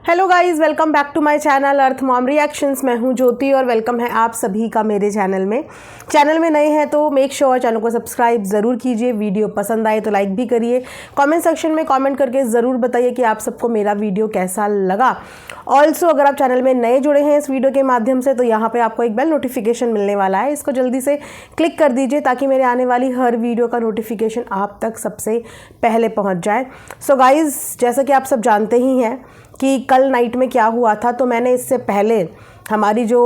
Hello guys, welcome back to my channel Earth Mom Reactions. मैं हूं ज्योति और welcome है आप सभी का मेरे चैनल में। चैनल में नए हैं तो मेक श्योर चैनल को सब्सक्राइब ज़रूर कीजिए। वीडियो पसंद आए तो लाइक भी करिए। कमेंट सेक्शन में कमेंट करके ज़रूर बताइए कि आप सबको मेरा वीडियो कैसा लगा। ऑल्सो अगर आप चैनल में नए जुड़े हैं इस वीडियो के माध्यम से तो यहाँ पर आपको एक बेल नोटिफिकेशन मिलने वाला है, इसको जल्दी से क्लिक कर दीजिए ताकि मेरे आने वाली हर वीडियो का नोटिफिकेशन आप तक सबसे पहले पहुँच जाए। सो गाइज़, जैसा कि आप सब जानते ही हैं कि कल नाइट में क्या हुआ था, तो मैंने इससे पहले हमारी जो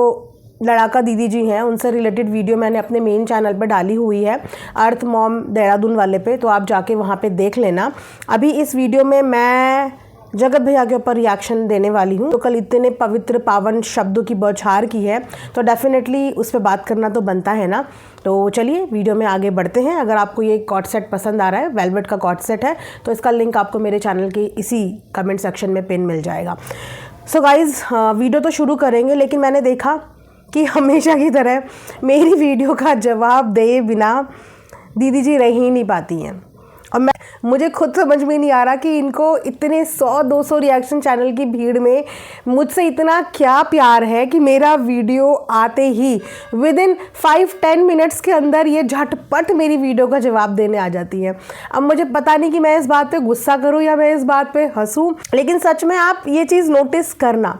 लड़ाका दीदी जी हैं उनसे रिलेटेड वीडियो मैंने अपने मेन चैनल पर डाली हुई है, अर्थ मॉम देहरादून वाले पे, तो आप जाके वहाँ पे देख लेना। अभी इस वीडियो में मैं जगत भैया के ऊपर रिएक्शन देने वाली हूँ। तो कल इतने पवित्र पावन शब्दों की बौछार की है तो डेफिनेटली उस पर बात करना तो बनता है ना। तो चलिए वीडियो में आगे बढ़ते हैं। अगर आपको ये कॉर्ड सेट पसंद आ रहा है, वेलवेट का कॉर्ड सेट है, तो इसका लिंक आपको मेरे चैनल के इसी कमेंट सेक्शन में पिन मिल जाएगा। सो गाइज़, वीडियो तो शुरू करेंगे, लेकिन मैंने देखा कि हमेशा की तरह मेरी वीडियो का जवाब दे बिना दीदी जी रह ही नहीं पाती हैं। और मुझे खुद समझ में नहीं आ रहा कि इनको इतने 100-200 रिएक्शन चैनल की भीड़ में मुझसे इतना क्या प्यार है कि मेरा वीडियो आते ही विदिन 5-10 मिनट्स के अंदर ये झटपट मेरी वीडियो का जवाब देने आ जाती है। अब मुझे पता नहीं कि मैं इस बात पे गुस्सा करूं या मैं इस बात पे हंसूं, लेकिन सच में आप ये चीज़ नोटिस करना।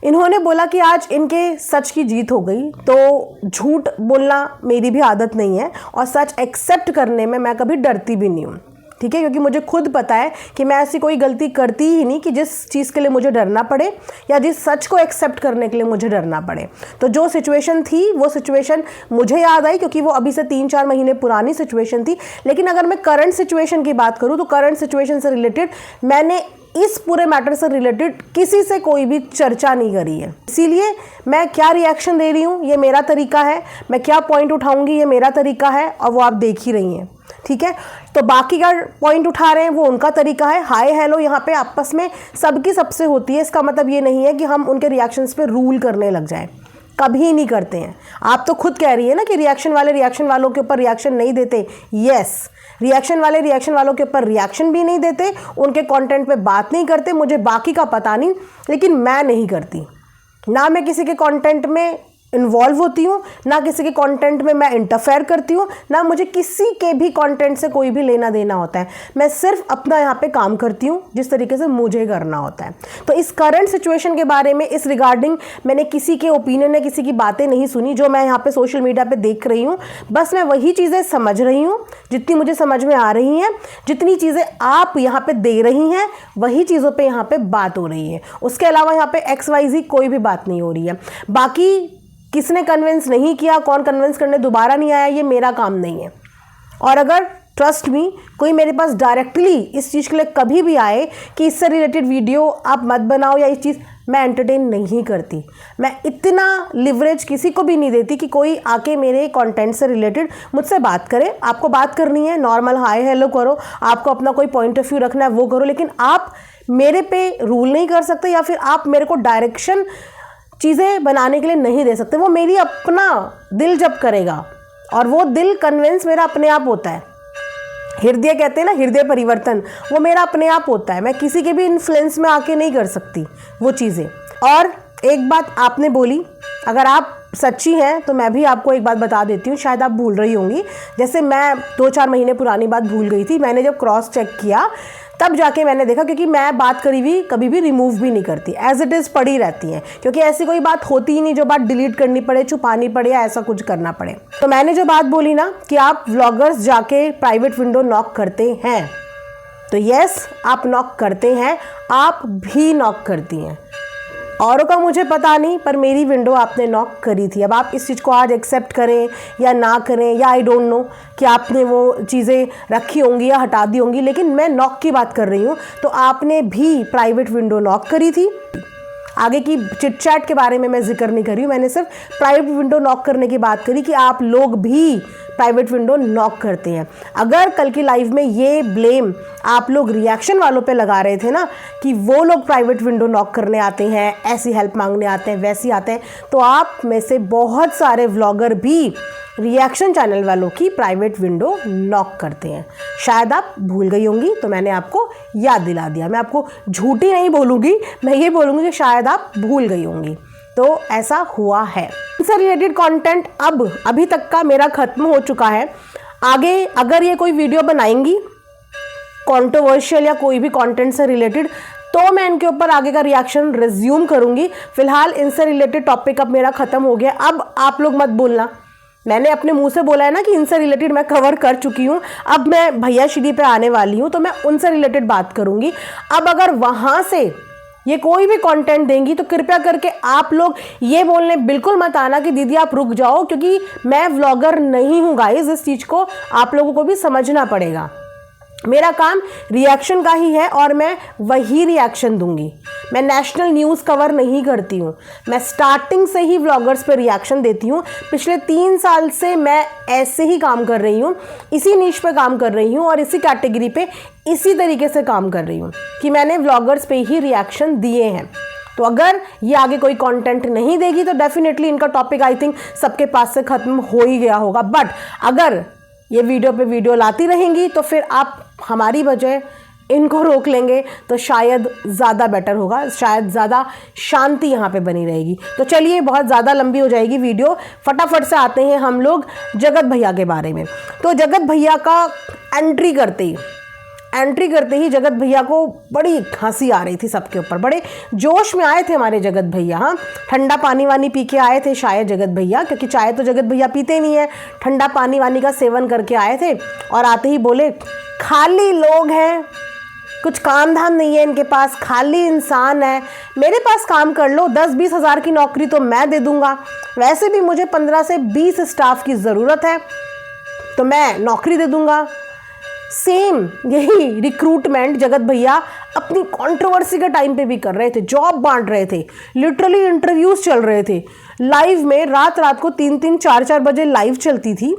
इन्होंने बोला कि आज इनके सच की जीत हो गई, तो झूठ बोलना मेरी भी आदत नहीं है और सच एक्सेप्ट करने में मैं कभी डरती भी नहीं हूँ, ठीक है, क्योंकि मुझे खुद पता है कि मैं ऐसी कोई गलती करती ही नहीं कि जिस चीज़ के लिए मुझे डरना पड़े या जिस सच को एक्सेप्ट करने के लिए मुझे डरना पड़े। तो जो सिचुएशन थी वो सिचुएशन मुझे याद आई क्योंकि वो अभी से 3-4 महीने पुरानी सिचुएशन थी। लेकिन अगर मैं करंट सिचुएशन की बात करूँ तो करंट सिचुएशन से रिलेटेड मैंने इस पूरे मैटर से रिलेटेड किसी से कोई भी चर्चा नहीं करी है। इसीलिए मैं क्या रिएक्शन दे रही हूँ ये मेरा तरीका है, मैं क्या पॉइंट उठाऊंगी ये मेरा तरीका है, और वो आप देख ही रही हैं, ठीक है। तो बाकी का पॉइंट उठा रहे हैं वो उनका तरीका है। हाय हेलो यहाँ पे आपस में सबकी सबसे होती है। इसका मतलब ये नहीं है कि हम उनके रिएक्शंस पे रूल करने लग जाएं, कभी नहीं करते हैं। आप तो खुद कह रही है ना कि रिएक्शन वाले रिएक्शन वालों के ऊपर रिएक्शन नहीं देते। यस, रिएक्शन वाले रिएक्शन वालों के ऊपर रिएक्शन भी नहीं देते, उनके कंटेंट पे बात नहीं करते। मुझे बाकी का पता नहीं, लेकिन मैं नहीं करती ना। मैं किसी के कंटेंट में इन्वॉल्व होती हूँ, ना किसी के कंटेंट में मैं इंटरफेयर करती हूँ, ना मुझे किसी के भी कंटेंट से कोई भी लेना देना होता है। मैं सिर्फ अपना यहाँ पे काम करती हूँ जिस तरीके से मुझे करना होता है। तो इस करंट सिचुएशन के बारे में, इस रिगार्डिंग मैंने किसी के ओपिनियन या किसी की बातें नहीं सुनी। जो मैं यहाँ पे सोशल मीडिया पे देख रही हूँ बस मैं वही चीज़ें समझ रही हूँ जितनी मुझे समझ में आ रही हैं। जितनी चीज़ें आप यहाँ पे दे रही हैं वही चीज़ों पर यहाँ पे बात हो रही है। उसके अलावा यहाँ पे XYZ कोई भी बात नहीं हो रही है। बाकी किसने कन्विंस नहीं किया, कौन कन्विंस करने दोबारा नहीं आया, ये मेरा काम नहीं है। और अगर ट्रस्ट मी कोई मेरे पास डायरेक्टली इस चीज़ के लिए कभी भी आए कि इससे रिलेटेड वीडियो आप मत बनाओ या इस चीज़, मैं एंटरटेन नहीं करती। मैं इतना लिवरेज किसी को भी नहीं देती कि कोई आके मेरे कंटेंट से रिलेटेड मुझसे बात करे। आपको बात करनी है नॉर्मल हाय हेलो करो, आपको अपना कोई पॉइंट ऑफ व्यू रखना है वो करो, लेकिन आप मेरे पे रूल नहीं कर सकते या फिर आप मेरे को डायरेक्शन चीज़ें बनाने के लिए नहीं दे सकते। वो मेरी अपना दिल जब करेगा, और वो दिल कन्विंस मेरा अपने आप होता है। हृदय कहते हैं ना, हृदय परिवर्तन, वो मेरा अपने आप होता है। मैं किसी के भी इन्फ्लुएंस में आके नहीं कर सकती वो चीज़ें। और एक बात आपने बोली, अगर आप सच्ची हैं तो मैं भी आपको एक बात बता देती हूँ, शायद आप भूल रही होंगी। जैसे मैं 2-4 महीने पुरानी बात भूल गई थी। मैंने जब क्रॉस चेक किया तब जाके मैंने देखा, क्योंकि मैं बात करी हुई कभी भी रिमूव भी नहीं करती, एज इट इज़ पड़ी रहती हैं, क्योंकि ऐसी कोई बात होती ही नहीं जो बात डिलीट करनी पड़े, छुपानी पड़े या ऐसा कुछ करना पड़े। तो मैंने जो बात बोली ना कि आप व्लॉगर्स जाके प्राइवेट विंडो नॉक करते हैं, तो यस आप नॉक करते हैं, आप भी नॉक करती हैं। औरों का मुझे पता नहीं, पर मेरी विंडो आपने नॉक करी थी। अब आप इस चीज़ को आज एक्सेप्ट करें या ना करें, या आई डोंट नो कि आपने वो चीज़ें रखी होंगी या हटा दी होंगी, लेकिन मैं नॉक की बात कर रही हूँ। तो आपने भी प्राइवेट विंडो नॉक करी थी। आगे की चिट चैट के बारे में मैं जिक्र नहीं कर रही हूँ, मैंने सिर्फ प्राइवेट विंडो नॉक करने की बात करी कि आप लोग भी प्राइवेट विंडो नॉक करते हैं। अगर कल की लाइव में ये ब्लेम आप लोग रिएक्शन वालों पे लगा रहे थे ना कि वो लोग प्राइवेट विंडो नॉक करने आते हैं, ऐसी हेल्प मांगने आते हैं, वैसी आते हैं, तो आप में से बहुत सारे व्लॉगर भी रिएक्शन चैनल वालों की प्राइवेट विंडो नॉक करते हैं। शायद आप भूल गई होंगी, तो मैंने आपको याद दिला दिया। मैं आपको झूठी नहीं बोलूँगी, मैं ये बोलूँगी कि शायद आप भूल गई होंगी। तो ऐसा हुआ है। इससे रिलेटेड कंटेंट अभी तक का मेरा ख़त्म हो चुका है। आगे अगर ये कोई वीडियो बनाएंगी कंट्रोवर्शियल या कोई भी कंटेंट से रिलेटेड, तो मैं इनके ऊपर आगे का रिएक्शन रिज्यूम करूँगी। फिलहाल इनसे रिलेटेड टॉपिक अब मेरा ख़त्म हो गया। अब आप लोग मत बोलना, मैंने अपने मुंह से बोला है ना कि इनसे रिलेटेड मैं कवर कर चुकी हूँ। अब मैं भैया श्री पे आने वाली हूँ, तो मैं उनसे रिलेटेड बात करूँगी। अब अगर वहाँ से ये कोई भी कंटेंट देंगी तो कृपया करके आप लोग ये बोलने बिल्कुल मत आना कि दीदी आप रुक जाओ, क्योंकि मैं व्लॉगर नहीं हूँ गाइस। इस चीज़ को आप लोगों को भी समझना पड़ेगा। मेरा काम रिएक्शन का ही है और मैं वही रिएक्शन दूंगी। मैं नेशनल न्यूज़ कवर नहीं करती हूँ। मैं स्टार्टिंग से ही व्लॉगर्स पे रिएक्शन देती हूँ। पिछले 3 साल से मैं ऐसे ही काम कर रही हूँ, इसी नीश पे काम कर रही हूँ और इसी कैटेगरी पे इसी तरीके से काम कर रही हूँ कि मैंने व्लॉगर्स पे ही रिएक्शन दिए हैं। तो अगर ये आगे कोई कंटेंट नहीं देगी तो डेफिनेटली इनका टॉपिक आई थिंक सबके पास से ख़त्म हो ही गया होगा। बट अगर ये वीडियो पे वीडियो लाती रहेंगी तो फिर आप हमारी वजह इनको रोक लेंगे तो शायद ज़्यादा बेटर होगा, शायद ज़्यादा शांति यहाँ पे बनी रहेगी। तो चलिए, बहुत ज़्यादा लंबी हो जाएगी वीडियो, फटाफट से आते हैं हम लोग जगत भैया के बारे में। तो जगत भैया का एंट्री करते ही जगत भैया को बड़ी हंसी आ रही थी सबके ऊपर। बड़े जोश में आए थे हमारे जगत भैया। हाँ, ठंडा पानी वानी पी के आए थे शायद जगत भैया, क्योंकि चाय तो जगत भैया पीते नहीं है। ठंडा पानी वानी का सेवन करके आए थे और आते ही बोले, खाली लोग हैं, कुछ काम धाम नहीं है इनके पास, खाली इंसान है, मेरे पास काम कर लो, 10-20 हज़ार की नौकरी तो मैं दे दूंगा। वैसे भी मुझे 15 से 20 स्टाफ की ज़रूरत है, तो मैं नौकरी दे दूंगा। सेम यही रिक्रूटमेंट जगत भैया अपनी कंट्रोवर्सी के टाइम पे भी कर रहे थे। जॉब बांट रहे थे, लिटरली इंटरव्यूज चल रहे थे लाइव में। रात को 3-3 4-4 बजे लाइव चलती थी,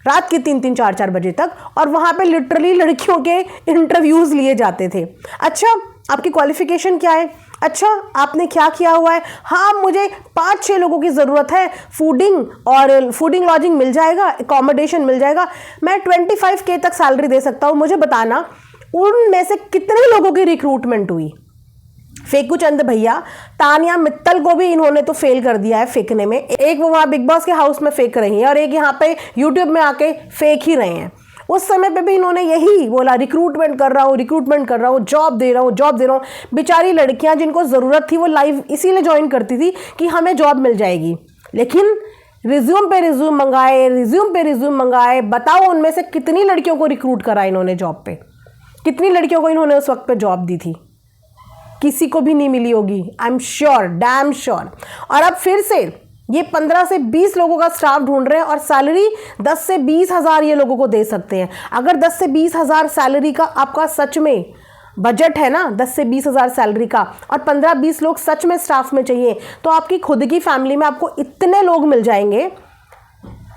रात के 3-3 4-4 बजे तक, और वहाँ पे लिटरली लड़कियों के इंटरव्यूज़ लिए जाते थे। अच्छा, आपकी क्वालिफ़िकेशन क्या है? अच्छा, आपने क्या किया हुआ है? हाँ, मुझे 5-6 लोगों की ज़रूरत है, फूडिंग लॉजिंग मिल जाएगा, एकोमोडेशन मिल जाएगा, मैं 25K तक सैलरी दे सकता हूँ। मुझे बताना उनमें से कितने लोगों की रिक्रूटमेंट हुई? फेकू चंद भैया, तानिया मित्तल को भी इन्होंने तो फेल कर दिया है फेंकने में। एक वो वहाँ बिग बॉस के हाउस में फेंक रही हैं और एक यहाँ पे यूट्यूब में आके फेंक ही रहे हैं। उस समय पे भी इन्होंने यही बोला, रिक्रूटमेंट कर रहा हूँ, जॉब दे रहा हूँ। बेचारी लड़कियाँ जिनको ज़रूरत थी वो लाइव इसीलिए ज्वाइन करती थी कि हमें जॉब मिल जाएगी, लेकिन रिज्यूम पे रिज्यूम मंगाए। बताओ उनमें से कितनी लड़कियों को रिक्रूट करा इन्होंने जॉब पे? कितनी लड़कियों को इन्होंने उस वक्त पे जॉब दी थी? किसी को भी नहीं मिली होगी, I am sure, damn sure. और अब फिर से ये 15 से 20 लोगों का स्टाफ ढूंढ रहे हैं और सैलरी 10 से 20 हज़ार ये लोगों को दे सकते हैं। अगर 10 से 20 हज़ार सैलरी का आपका सच में बजट है ना, 10 से 20 हज़ार सैलरी का, और 15-20 लोग सच में स्टाफ में चाहिए, तो आपकी खुद की फैमिली में आपको इतने लोग मिल जाएंगे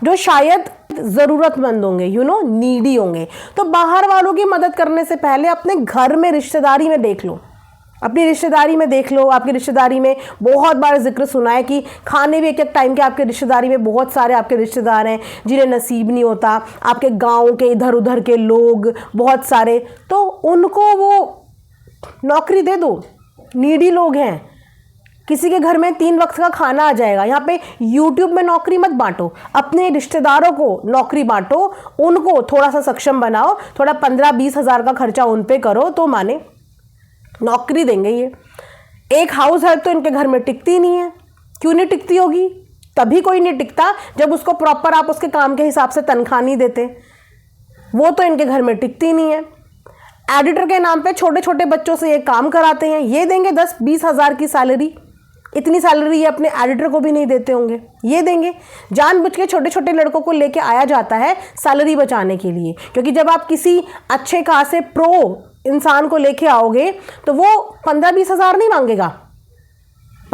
जो शायद ज़रूरतमंद होंगे, नीडी होंगे। तो बाहर वालों की मदद करने से पहले अपने घर में रिश्तेदारी में देख लो, अपनी रिश्तेदारी में देख लो। आपकी रिश्तेदारी में बहुत बार जिक्र सुना है कि खाने भी एक टाइम के आपके रिश्तेदारी में बहुत सारे आपके रिश्तेदार हैं जिन्हें नसीब नहीं होता, आपके गांव के इधर उधर के लोग बहुत सारे, तो उनको वो नौकरी दे दो। नीडी लोग हैं, किसी के घर में 3 वक्त का खाना आ जाएगा। यहाँ पे यूट्यूब में नौकरी मत बांटो, अपने रिश्तेदारों को नौकरी बांटो, उनको थोड़ा सा सक्षम बनाओ, थोड़ा 15-20 हज़ार का खर्चा उन पे करो तो माने नौकरी देंगे ये। एक हाउस हेल्प तो इनके घर में टिकती नहीं है। क्यों नहीं टिकती होगी? तभी कोई नहीं टिकता जब उसको प्रॉपर आप उसके काम के हिसाब से तनख्वाह नहीं देते। वो तो इनके घर में टिकती नहीं है। एडिटर के नाम पे छोटे छोटे बच्चों से ये काम कराते हैं, ये देंगे 10-20 हज़ार की सैलरी। इतनी सैलरी ये अपने एडिटर को भी नहीं देते होंगे, ये देंगे। जानबूझ के छोटे छोटे लड़कों को लेके आया जाता है सैलरी बचाने के लिए, क्योंकि जब आप किसी अच्छे खासे प्रो इंसान को लेके आओगे तो वो 15-20 हज़ार नहीं मांगेगा,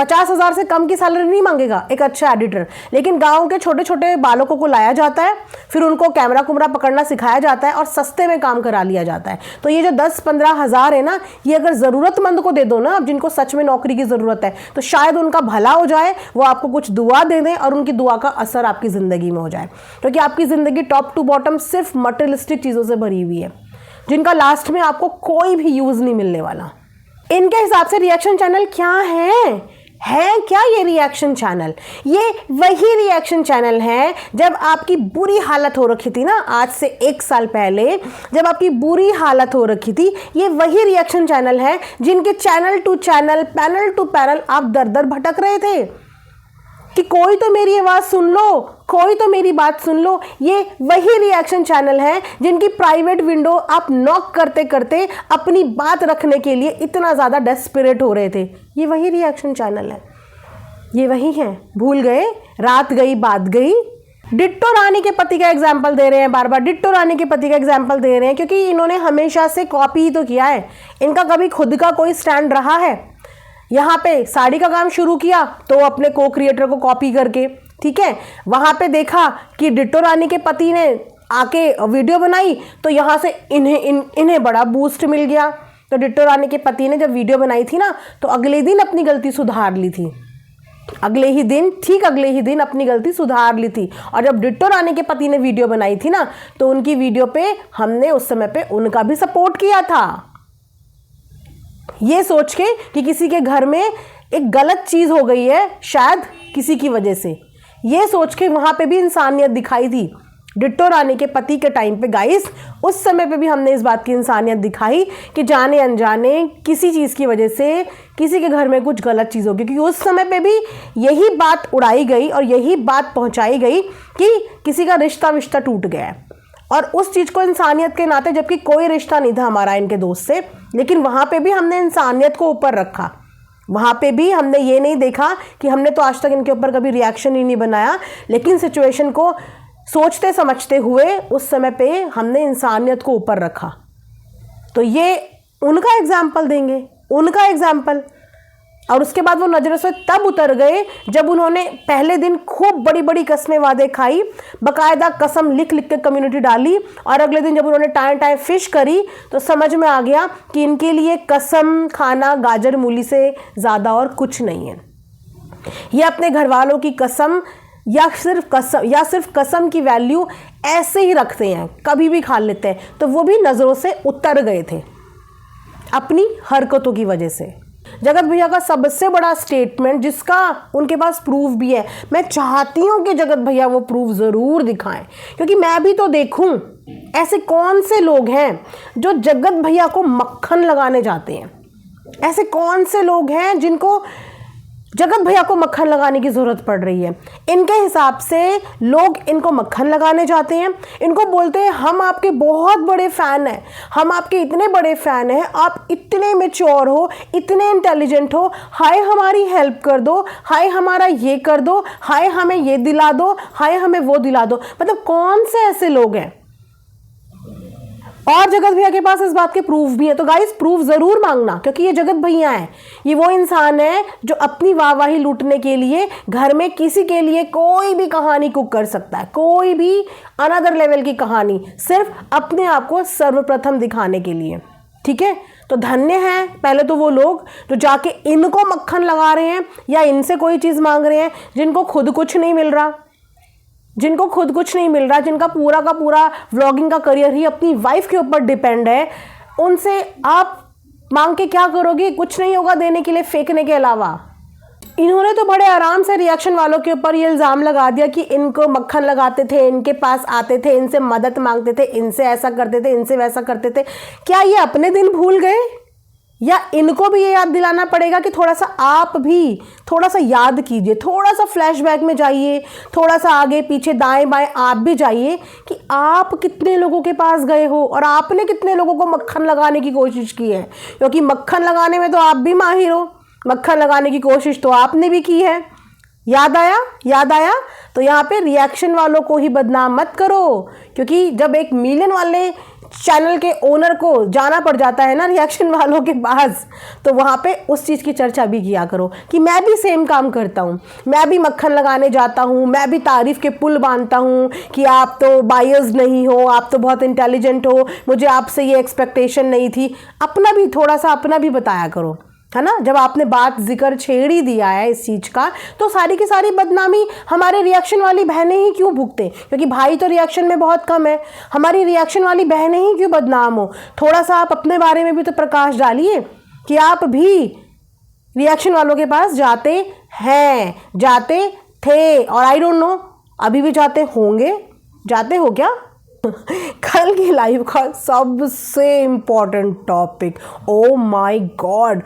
50,000 से कम की सैलरी नहीं मांगेगा एक अच्छा एडिटर, लेकिन गांव के छोटे छोटे बालकों को लाया जाता है, फिर उनको कैमरा कुमरा पकड़ना सिखाया जाता है और सस्ते में काम करा लिया जाता है। तो ये जो 10-15 हज़ार है ना, ये अगर ज़रूरतमंद को दे दो ना, अब जिनको सच में नौकरी की ज़रूरत है, तो शायद उनका भला हो जाए, वो आपको कुछ दुआ दे दें और उनकी दुआ का असर आपकी ज़िंदगी में हो जाए। क्योंकि आपकी ज़िंदगी टॉप टू बॉटम सिर्फ मटेरियलिस्टिक चीज़ों से भरी हुई है, जिनका लास्ट में आपको कोई भी यूज़ नहीं मिलने वाला। इनके हिसाब से रिएक्शन चैनल क्या है क्या ये रिएक्शन चैनल? ये वही रिएक्शन चैनल है जब आपकी बुरी हालत हो रखी थी ना, आज से 1 साल पहले जब आपकी बुरी हालत हो रखी थी, ये वही रिएक्शन चैनल है जिनके channel to channel, panel to panel आप दर दर भटक रहे थे कि कोई तो मेरी आवाज़ सुन लो, कोई तो मेरी बात सुन लो। ये वही रिएक्शन चैनल है जिनकी प्राइवेट विंडो आप नॉक करते करते अपनी बात रखने के लिए इतना ज़्यादा डेस्परेट हो रहे थे। ये वही रिएक्शन चैनल है, ये वही है। भूल गए? रात गई बात गई। डिट्टो रानी के पति का एग्जाम्पल दे रहे हैं, बार बार डिट्टो रानी के पति का एग्जाम्पल दे रहे हैं, क्योंकि इन्होंने हमेशा से कॉपी ही तो किया है। इनका कभी खुद का कोई स्टैंड रहा है? यहाँ पे साड़ी का काम शुरू किया तो अपने को क्रिएटर को कॉपी करके, ठीक है, वहाँ पे देखा कि डिट्टो रानी के पति ने आके वीडियो बनाई तो यहाँ से इन्हें बड़ा बूस्ट मिल गया। तो डिट्टो रानी के पति ने जब वीडियो बनाई थी ना, तो अगले दिन अपनी गलती सुधार ली थी, अगले ही दिन अपनी गलती सुधार ली थी। और जब डिट्टो रानी के पति ने वीडियो बनाई थी ना, तो उनकी वीडियो पे हमने उस समय पे उनका भी सपोर्ट किया था, ये सोच के कि किसी के घर में एक गलत चीज़ हो गई है शायद किसी की वजह से, ये सोच के वहाँ पे भी इंसानियत दिखाई थी डिट्टो रानी के पति के टाइम पे। गाइस, उस समय पे भी हमने इस बात की इंसानियत दिखाई कि जाने अनजाने किसी चीज़ की वजह से किसी के घर में कुछ गलत चीज़ होगी, क्योंकि उस समय पे भी यही बात उड़ाई गई और यही बात पहुँचाई गई कि किसी का रिश्ता टूट गया है। और उस चीज़ को इंसानियत के नाते, जबकि कोई रिश्ता नहीं था हमारा इनके दोस्त से, लेकिन वहाँ पे भी हमने इंसानियत को ऊपर रखा। वहाँ पे भी हमने ये नहीं देखा कि हमने तो आज तक इनके ऊपर कभी रिएक्शन ही नहीं बनाया, लेकिन सिचुएशन को सोचते समझते हुए उस समय पे हमने इंसानियत को ऊपर रखा। तो ये उनका एग्जाम्पल देंगे, उनका एग्जाम्पल। और उसके बाद वो नज़रों से तब उतर गए जब उन्होंने पहले दिन खूब बड़ी बड़ी कस्में वादे खाई, बकायदा कसम लिख लिख के कम्युनिटी डाली, और अगले दिन जब उन्होंने टाइम फिश करी तो समझ में आ गया कि इनके लिए कसम खाना गाजर मूली से ज़्यादा और कुछ नहीं है। ये अपने घर वालों की कसम या सिर्फ कसम की वैल्यू ऐसे ही रखते हैं, कभी भी खा लेते हैं। तो वो भी नज़रों से उतर गए थे अपनी हरकतों की वजह से। जगत भैया का सबसे बड़ा स्टेटमेंट, जिसका उनके पास प्रूफ भी है, मैं चाहती हूँ कि जगत भैया वो प्रूफ ज़रूर दिखाएं, क्योंकि मैं भी तो देखूं ऐसे कौन से लोग हैं जो जगत भैया को मक्खन लगाने जाते हैं। ऐसे कौन से लोग हैं जिनको जगत भैया को मक्खन लगाने की ज़रूरत पड़ रही है। इनके हिसाब से लोग इनको मक्खन लगाने जाते हैं, इनको बोलते हैं हम आपके बहुत बड़े फ़ैन हैं, हम आपके इतने बड़े फ़ैन हैं, आप इतने मैच्योर हो, इतने इंटेलिजेंट हो, हाय हमारी हेल्प कर दो, हाय हमारा ये कर दो, हाय हमें ये दिला दो, हाय हमें वो दिला दो। मतलब कौन से ऐसे लोग हैं? और जगत भैया के पास इस बात के प्रूफ भी है। तो गाइस, प्रूफ ज़रूर मांगना, क्योंकि ये जगत भैया है, ये वो इंसान है जो अपनी वाहवाही लूटने के लिए घर में किसी के लिए कोई भी कहानी कुक कर सकता है, कोई भी अनदर लेवल की कहानी, सिर्फ अपने आप को सर्वप्रथम दिखाने के लिए। ठीक है, तो धन्य हैं पहले तो वो लोग जो जाके इनको मक्खन लगा रहे हैं या इनसे कोई चीज़ मांग रहे हैं, जिनको खुद कुछ नहीं मिल रहा, जिनका पूरा का पूरा व्लॉगिंग का करियर ही अपनी वाइफ के ऊपर डिपेंड है। उनसे आप मांग के क्या करोगे? कुछ नहीं होगा देने के लिए फेंकने के अलावा। इन्होंने तो बड़े आराम से रिएक्शन वालों के ऊपर ये इल्ज़ाम लगा दिया कि इनको मक्खन लगाते थे, इनके पास आते थे, इनसे मदद मांगते थे, इनसे ऐसा करते थे, इनसे वैसा करते थे। क्या ये अपने दिन भूल गए, या इनको भी ये याद दिलाना पड़ेगा कि थोड़ा सा आप भी थोड़ा सा याद कीजिए, थोड़ा सा फ्लैशबैक में जाइए, थोड़ा सा आगे पीछे दाएं बाएं आप भी जाइए कि आप कितने लोगों के पास गए हो और आपने कितने लोगों को मक्खन लगाने की कोशिश की है। क्योंकि मक्खन लगाने में तो आप भी माहिर हो, मक्खन लगाने की कोशिश तो आपने भी की है। याद आया? तो यहाँ पे रिएक्शन वालों को ही बदनाम मत करो, क्योंकि जब 1 मिलियन वाले चैनल के ओनर को जाना पड़ जाता है ना रिएक्शन वालों के पास, तो वहाँ पे उस चीज़ की चर्चा भी किया करो कि मैं भी सेम काम करता हूँ, मैं भी मक्खन लगाने जाता हूँ, मैं भी तारीफ़ के पुल बांधता हूँ कि आप तो बायस नहीं हो, आप तो बहुत इंटेलिजेंट हो, मुझे आपसे ये एक्सपेक्टेशन नहीं थी। अपना भी थोड़ा सा अपना भी बताया करो, है ना। जब आपने बात जिक्र छेड़ ही दिया है इस चीज़ का, तो सारी की सारी बदनामी हमारे रिएक्शन वाली बहनें ही क्यों भुगते, क्योंकि भाई तो रिएक्शन में बहुत कम है, हमारी रिएक्शन वाली बहनें ही क्यों बदनाम हो। थोड़ा सा आप अपने बारे में भी तो प्रकाश डालिए कि आप भी रिएक्शन वालों के पास जाते हैं, जाते थे, और आई डोंट नो अभी भी जाते होंगे। जाते हो क्या? कल की लाइव का सबसे important topic, oh my God,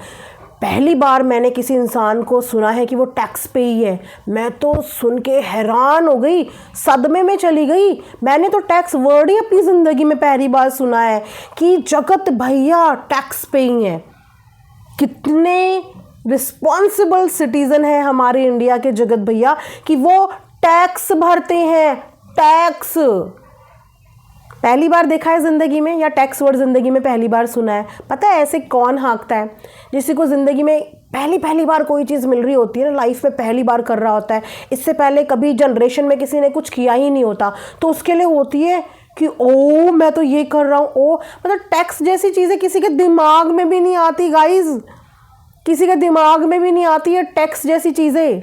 पहली बार मैंने किसी इंसान को सुना है कि वो टैक्स पे ही है। मैं तो सुन के हैरान हो गई, सदमे में चली गई। मैंने तो टैक्स वर्ड ही अपनी ज़िंदगी में पहली बार सुना है कि जगत भैया टैक्स पे ही है। कितने रिस्पॉन्सिबल सिटीज़न है हमारे इंडिया के जगत भैया कि वो टैक्स भरते हैं। टैक्स पहली बार देखा है ज़िंदगी में, या टैक्स वर्ड ज़िंदगी में पहली बार सुना है? पता है ऐसे कौन हाँकता है जिसी को ज़िंदगी में पहली बार कोई चीज़ मिल रही होती है ना, लाइफ में पहली बार कर रहा होता है, इससे पहले कभी जनरेशन में किसी ने कुछ किया ही नहीं होता, तो उसके लिए होती है कि ओ मैं तो ये कर रहा हूँ। ओ मतलब टैक्स जैसी चीज़ें किसी के दिमाग में भी नहीं आती गाइज, किसी के दिमाग में भी नहीं आती है टैक्स जैसी चीज़ें,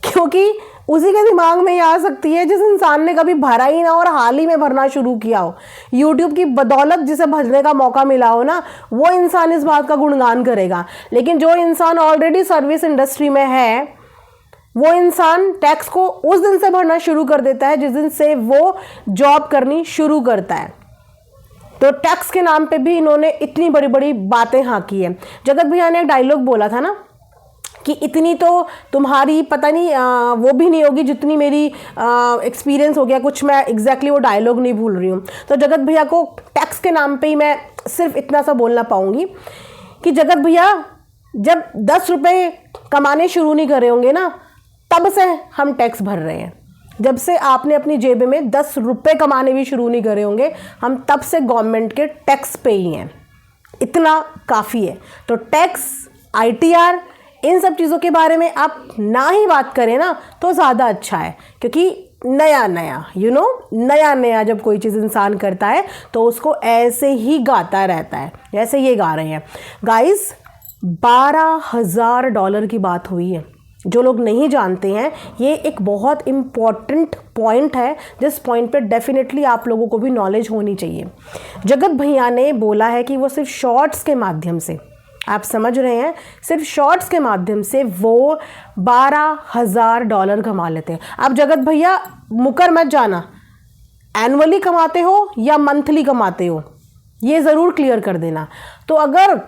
क्योंकि उसी के दिमाग में ही आ सकती है जिस इंसान ने कभी भरा ही ना और हाल ही में भरना शुरू किया हो। यूट्यूब की बदौलत जिसे भरने का मौका मिला हो ना, वो इंसान इस बात का गुणगान करेगा। लेकिन जो इंसान ऑलरेडी सर्विस इंडस्ट्री में है, वो इंसान टैक्स को उस दिन से भरना शुरू कर देता है जिस दिन से वो जॉब करनी शुरू करता है। तो टैक्स के नाम पे भी इन्होंने इतनी बड़ी बड़ी बातें हाँकी है। जगत भैया ने एक डायलॉग बोला था ना कि इतनी तो तुम्हारी पता नहीं वो भी नहीं होगी जितनी मेरी एक्सपीरियंस हो गया कुछ, मैं एग्जैक्टली वो डायलॉग नहीं भूल रही हूँ। तो जगत भैया को टैक्स के नाम पे ही मैं सिर्फ इतना सा बोलना पाऊँगी कि जगत भैया जब 10 रुपये कमाने शुरू नहीं करे होंगे ना, तब से हम टैक्स भर रहे हैं। जब से आपने अपनी जेब में 10 रुपये कमाने भी शुरू नहीं करे होंगे, हम तब से गवर्नमेंट के टैक्स पे ही हैं। इतना काफ़ी है। तो टैक्स, ITR, इन सब चीज़ों के बारे में आप ना ही बात करें ना तो ज़्यादा अच्छा है, क्योंकि नया नया नया नया जब कोई चीज़ इंसान करता है तो उसको ऐसे ही गाता रहता है, जैसे ये गा रहे हैं गाइस। $12,000 की बात हुई है। जो लोग नहीं जानते हैं, ये एक बहुत इम्पॉर्टेंट पॉइंट है जिस पॉइंट पे डेफिनेटली आप लोगों को भी नॉलेज होनी चाहिए। जगत भैया ने बोला है कि वो सिर्फ शॉर्ट्स के माध्यम से, आप समझ रहे हैं, सिर्फ शॉर्ट्स के माध्यम से वो $12,000 कमा लेते हैं। आप जगत भैया मुकर मत जाना, एनुअली कमाते हो या मंथली कमाते हो, ये ज़रूर क्लियर कर देना। तो अगर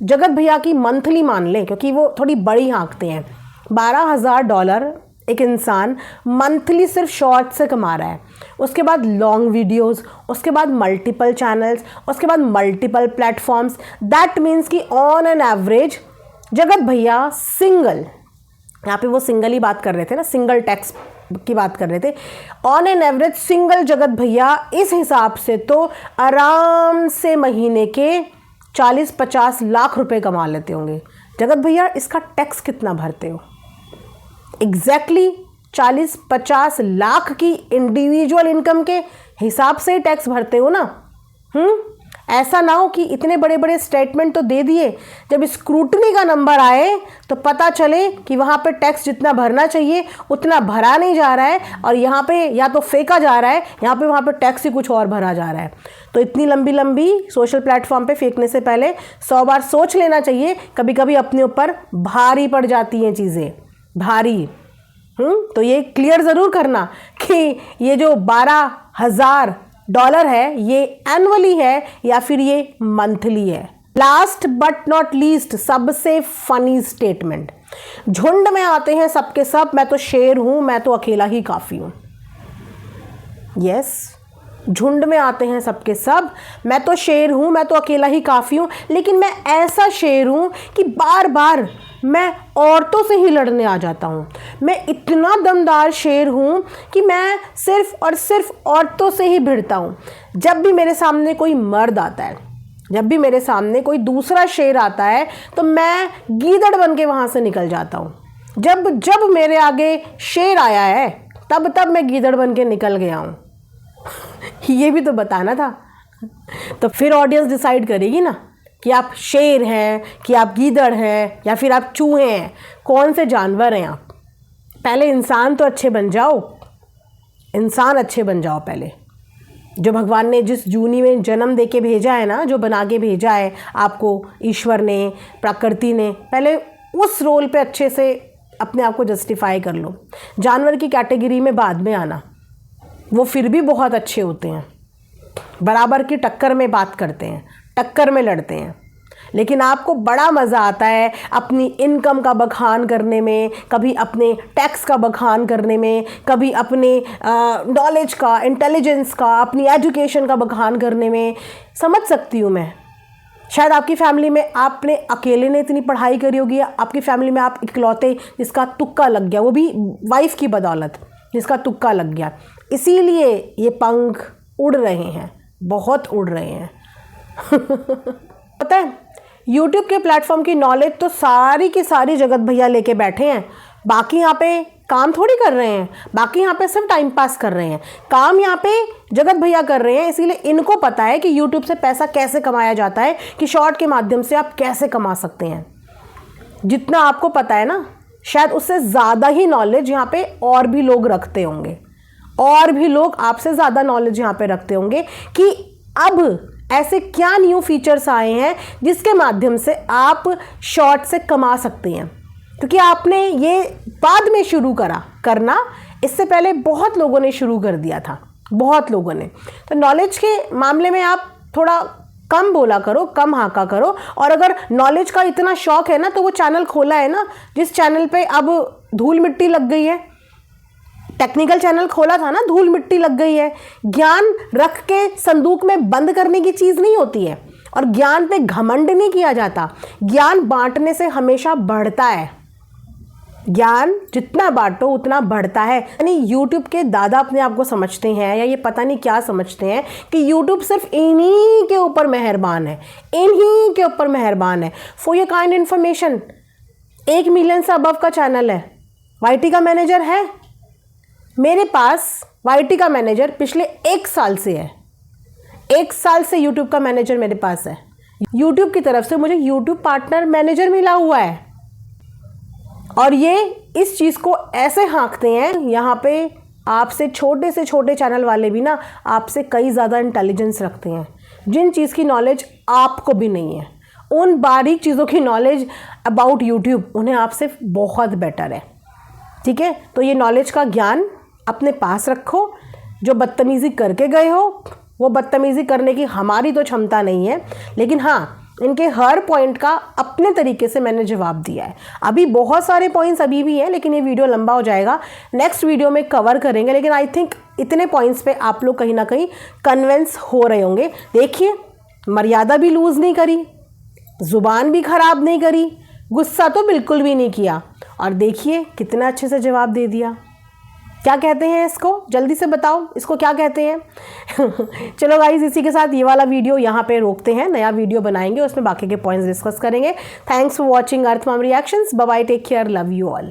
जगत भैया की मंथली मान लें, क्योंकि वो थोड़ी बड़ी हाँकते हैं, $12,000 एक इंसान मंथली सिर्फ शॉर्ट से कमा रहा है। उसके बाद लॉन्ग वीडियोस, उसके बाद मल्टीपल चैनल्स, उसके बाद मल्टीपल प्लेटफॉर्म्स। दैट मीन्स कि ऑन एन एवरेज जगत भैया सिंगल, यहाँ पे वो सिंगल ही बात कर रहे थे ना, सिंगल टैक्स की बात कर रहे थे, ऑन एन एवरेज सिंगल जगत भैया इस हिसाब से तो आराम से महीने के 40-50 लाख रुपए कमा लेते होंगे। जगत भैया इसका टैक्स कितना भरते हो? एग्जैक्टली 40-50 लाख की इंडिविजुअल इनकम के हिसाब से टैक्स भरते हो ना। ऐसा ना हो कि इतने बड़े बड़े स्टेटमेंट तो दे दिए, जब स्क्रूटनी का नंबर आए तो पता चले कि वहाँ पे टैक्स जितना भरना चाहिए उतना भरा नहीं जा रहा है, और यहाँ पे या तो फेंका जा रहा है, यहाँ पे वहाँ पे टैक्स ही कुछ और भरा जा रहा है। तो इतनी लंबी लंबी सोशल प्लेटफॉर्म पे फेंकने से पहले 100 बार सोच लेना चाहिए। कभी कभी अपने ऊपर भारी पड़ जाती हैं चीज़ें, भारी। तो ये क्लियर ज़रूर करना कि ये जो $12,000 है ये एनुअली है या फिर ये मंथली है। लास्ट बट नॉट लीस्ट, सबसे फनी स्टेटमेंट, झुंड में आते हैं सबके सब, मैं तो शेर हूं, मैं तो अकेला ही काफ़ी हूं। यस, झुंड में आते हैं सबके सब, मैं तो शेर हूं, मैं तो अकेला ही काफ़ी हूं, लेकिन मैं ऐसा शेर हूं कि बार बार मैं औरतों से ही लड़ने आ जाता हूँ। मैं इतना दमदार शेर हूँ कि मैं सिर्फ और सिर्फ औरतों से ही भिड़ता हूँ। जब भी मेरे सामने कोई मर्द आता है, जब भी मेरे सामने कोई दूसरा शेर आता है, तो मैं गीदड़ बन के वहाँ से निकल जाता हूँ। जब जब मेरे आगे शेर आया है, तब तब मैं गीदड़ बन के निकल गया हूँ। ये भी तो बताना था। तो फिर ऑडियंस डिसाइड करेगी ना कि आप शेर हैं, कि आप गीदड़ हैं, या फिर आप चूहे हैं, कौन से जानवर हैं आप। पहले इंसान तो अच्छे बन जाओ, इंसान अच्छे बन जाओ पहले। जो भगवान ने जिस जूनी में जन्म दे के भेजा है ना, जो बना के भेजा है आपको ईश्वर ने, प्रकृति ने, पहले उस रोल पे अच्छे से अपने आप को जस्टिफाई कर लो। जानवर की कैटेगरी में बाद में आना, वो फिर भी बहुत अच्छे होते हैं, बराबर की टक्कर में बात करते हैं, टक्कर में लड़ते हैं। लेकिन आपको बड़ा मज़ा आता है अपनी इनकम का बखान करने में, कभी अपने टैक्स का बखान करने में, कभी अपने नॉलेज का, इंटेलिजेंस का, अपनी एजुकेशन का बखान करने में। समझ सकती हूँ मैं। शायद आपकी फैमिली में आपने अकेले ने इतनी पढ़ाई करी होगी, आपकी फैमिली में आप इकलौते जिसका तुक्का लग गया, वो भी वाइफ की बदौलत जिसका तुक्का लग गया, इसीलिए ये पंख उड़ रहे हैं, बहुत उड़ रहे हैं। पता है, YouTube के प्लेटफॉर्म की नॉलेज तो सारी की सारी जगत भैया लेके बैठे हैं। बाकी यहाँ पे काम थोड़ी कर रहे हैं, बाकी यहाँ पे सिर्फ टाइम पास कर रहे हैं। काम यहाँ पे जगत भैया कर रहे हैं, इसीलिए इनको पता है कि YouTube से पैसा कैसे कमाया जाता है, कि शॉर्ट के माध्यम से आप कैसे कमा सकते हैं। जितना आपको पता है ना, शायद उससे ज़्यादा ही नॉलेज यहाँ पे और भी लोग रखते होंगे, और भी लोग आपसे ज़्यादा नॉलेज यहाँ पे रखते होंगे कि अब ऐसे क्या न्यू फीचर्स आए हैं जिसके माध्यम से आप शॉर्ट से कमा सकते हैं। क्योंकि आपने ये बाद में शुरू करना, इससे पहले बहुत लोगों ने शुरू कर दिया था, बहुत लोगों ने। तो नॉलेज के मामले में आप थोड़ा कम बोला करो, कम हाका करो। और अगर नॉलेज का इतना शौक है ना, तो वो चैनल खोला है ना, जिस चैनल पे अब धूल मिट्टी लग गई है, टेक्निकल चैनल खोला था ना, धूल मिट्टी लग गई है। ज्ञान रख के संदूक में बंद करने की चीज़ नहीं होती है, और ज्ञान पे घमंड नहीं किया जाता। ज्ञान बांटने से हमेशा बढ़ता है, ज्ञान जितना बांटो उतना बढ़ता है। यानी YouTube के दादा अपने आप को समझते हैं, या ये पता नहीं क्या समझते हैं, कि YouTube सिर्फ इन्हीं के ऊपर मेहरबान है, इन्हीं के ऊपर मेहरबान है। For your kind information, 1 million से अबव का चैनल है। YT का मैनेजर है मेरे पास। YT का मैनेजर पिछले 1 साल से है, 1 साल से YouTube का मैनेजर मेरे पास है। YouTube की तरफ से मुझे YouTube पार्टनर मैनेजर मिला हुआ है, और ये इस चीज़ को ऐसे हाँकते हैं यहाँ पे। आपसे छोटे से छोटे चैनल वाले भी ना आपसे कई ज़्यादा इंटेलिजेंस रखते हैं, जिन चीज़ की नॉलेज आपको भी नहीं है, उन बारीक चीज़ों की नॉलेज अबाउट YouTube उन्हें आपसे बहुत बेटर है। ठीक है, तो ये नॉलेज का ज्ञान अपने पास रखो। जो बदतमीज़ी करके गए हो, वो बदतमीज़ी करने की हमारी तो क्षमता नहीं है, लेकिन हाँ, इनके हर पॉइंट का अपने तरीके से मैंने जवाब दिया है। अभी बहुत सारे पॉइंट्स अभी भी हैं, लेकिन ये वीडियो लंबा हो जाएगा, नेक्स्ट वीडियो में कवर करेंगे। लेकिन आई थिंक इतने पॉइंट्स पे आप लोग कहीं ना कहीं कन्विंस हो रहे होंगे। देखिए, मर्यादा भी लूज़ नहीं करी, ज़ुबान भी ख़राब नहीं करी, गुस्सा तो बिल्कुल भी नहीं किया, और देखिए कितना अच्छे से जवाब दे दिया। क्या कहते हैं इसको, जल्दी से बताओ, इसको क्या कहते हैं? चलो गाइस, इसी के साथ ये वाला वीडियो यहाँ पे रोकते हैं, नया वीडियो बनाएंगे, उसमें बाकी के पॉइंट्स डिस्कस करेंगे। Thanks for watching Earth Mom Reactions. Bye bye, take care, love you all.